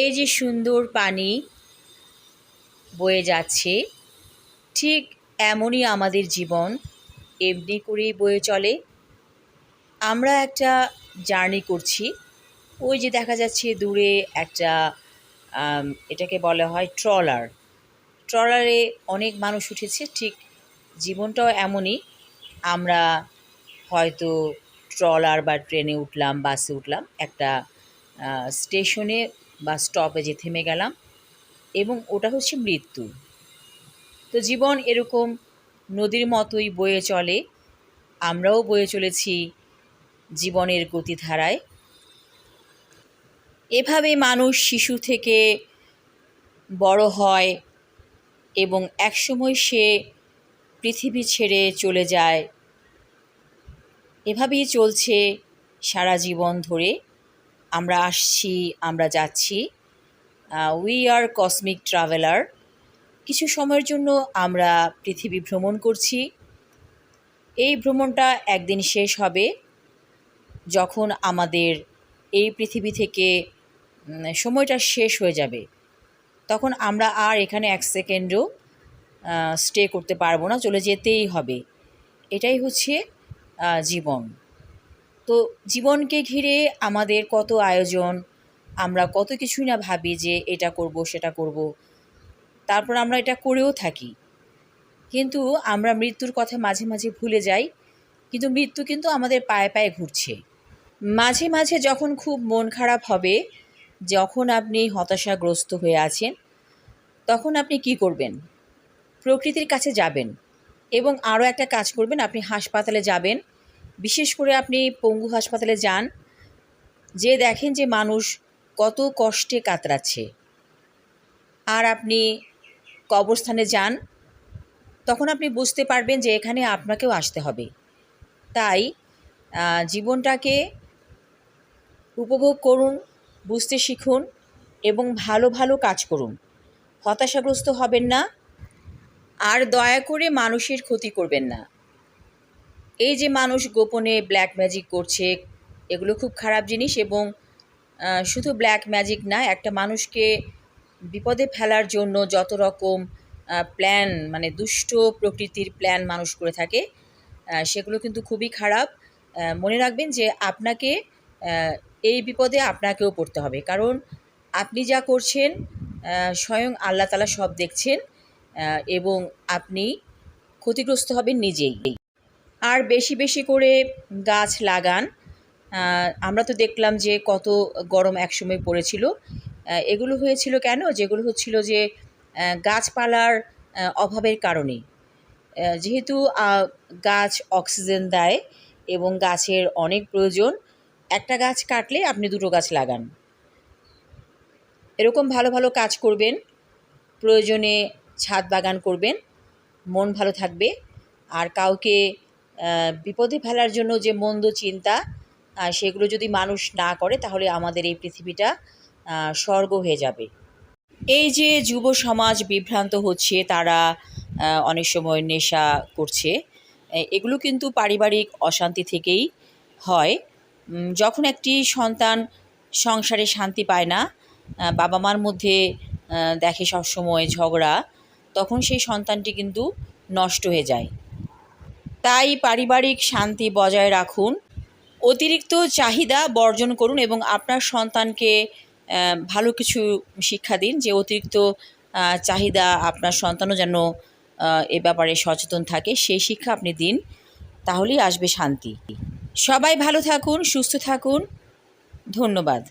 এই যে সুন্দর পানি বয়ে যাচ্ছে, ঠিক এমনই আমাদের জীবন এমনি করেই বয়ে চলে। আমরা একটা জার্নি করছি, ওই যে দেখা যাচ্ছে দূরে একটা এটাকে বলা হয় ট্রলার। ট্রলারে অনেক মানুষ উঠেছে, ঠিক জীবনটাও এমনই। আমরা হয়তো ট্রলার বা ট্রেনে উঠলাম, বাসে উঠলাম, একটা স্টেশনে বা স্টপেজে থেমে গেলাম, এবং ওটা হচ্ছে মৃত্যু। তো জীবন এরকম নদীর মতোই বয়ে চলে, আমরাও বয়ে চলেছি জীবনের গতিধারায়। এভাবে মানুষ শিশু থেকে বড় হয় এবং একসময় সে পৃথিবী ছেড়ে চলে যায়। এভাবেই চলছে সারা জীবন ধরে। আমরা আসছি, আমরা যাচ্ছি, উই আর কসমিক ট্রাভেলার। কিছু সময়ের জন্য আমরা পৃথিবী ভ্রমণ করছি। এই ভ্রমণটা একদিন শেষ হবে, যখন আমাদের এই পৃথিবী থেকে সময়টা শেষ হয়ে যাবে। তখন আমরা আর এখানে এক সেকেন্ডও স্টে করতে পারবো না, চলে যেতেই হবে। এটাই হচ্ছে জীবন। তো জীবনকে ঘিরে আমাদের কত আয়োজন, আমরা কত কিছুই না ভাবি যে এটা করব সেটা করব, তারপর আমরা এটা করেও থাকি। কিন্তু আমরা মৃত্যুর কথা মাঝে মাঝে ভুলে যাই, কিন্তু মৃত্যু কিন্তু আমাদের পায়ে পায়ে ঘুরছে। মাঝে মাঝে যখন খুব মন খারাপ হবে, যখন আপনি হতাশাগ্রস্ত হয়ে আছেন, তখন আপনি কি করবেন? প্রকৃতির কাছে যাবেন এবং আরও একটা কাজ করবেন, আপনি হাসপাতালে যাবেন। বিশেষ করে আপনি পঙ্গু হাসপাতালে যান, যে দেখেন যে মানুষ কত কষ্টে কাতরাচ্ছে। আর আপনি কবরস্থানে যান, তখন আপনি বুঝতে পারবেন যে এখানে আপনাকেও আসতে হবে। তাই জীবনটাকে উপভোগ করুন, বুঝতে শিখুন এবং ভালো ভালো কাজ করুন। হতাশাগ্রস্ত হবেন না, আর দয়া করে মানুষের ক্ষতি করবেন না। এই যে মানুষ গোপনে ব্ল্যাক ম্যাজিক করছে, এগুলো খুব খারাপ জিনিস। এবং শুধু ব্ল্যাক ম্যাজিক না, একটা মানুষকে বিপদে ফেলার জন্য যত রকম প্ল্যান, মানে দুষ্ট প্রকৃতির প্ল্যান মানুষ করে থাকে, সেগুলো কিন্তু খুবই খারাপ। মনে রাখবেন যে আপনাকে এই বিপদে আপনাকেও পড়তে হবে, কারণ আপনি যা করছেন স্বয়ং আল্লাহ তাআলা সব দেখছেন, এবং আপনি ক্ষতিগ্রস্ত হবেন নিজেই। আর বেশি বেশি করে গাছ লাগান। আমরা তো দেখলাম যে কত গরম একসময় পড়েছিল। এগুলো হয়েছিল কেন? যেগুলো হচ্ছিল যে গাছপালার অভাবের কারণে। যেহেতু গাছ অক্সিজেন দেয় এবং গাছের অনেক প্রয়োজন, একটা গাছ কাটলে আপনি দুটো গাছ লাগান। এরকম ভালো ভালো কাজ করবেন, প্রয়োজনে ছাদ বাগান করবেন, মন ভালো থাকবে। আর কাউকে বিপদে ফেলার জন্য যে মন্দ চিন্তা, সেগুলো যদি মানুষ না করে, তাহলে আমাদের এই পৃথিবীটা স্বর্গ হয়ে যাবে। এই যে যুব সমাজ বিভ্রান্ত হচ্ছে, তারা অনেক সময় নেশা করছে, এগুলো কিন্তু পারিবারিক অশান্তি থেকেই হয়। যখন একটি সন্তান সংসারে শান্তি পায় না, বাবা মার মধ্যে দেখে সবসময় ঝগড়া, তখন সেই সন্তানটি কিন্তু নষ্ট হয়ে যায়। তাই পারিবারিক শান্তি বজায় রাখুন, অতিরিক্ত চাহিদা বর্জন করুন এবং আপনার সন্তানকে ভালো কিছু শিক্ষা দিন, যে অতিরিক্ত চাহিদা আপনার সন্তানও যেন এ ব্যাপারে সচেতন থাকে, সেই শিক্ষা আপনি দিন, তাহলেই আসবে শান্তি। সবাই ভালো থাকুন, সুস্থ থাকুন। ধন্যবাদ।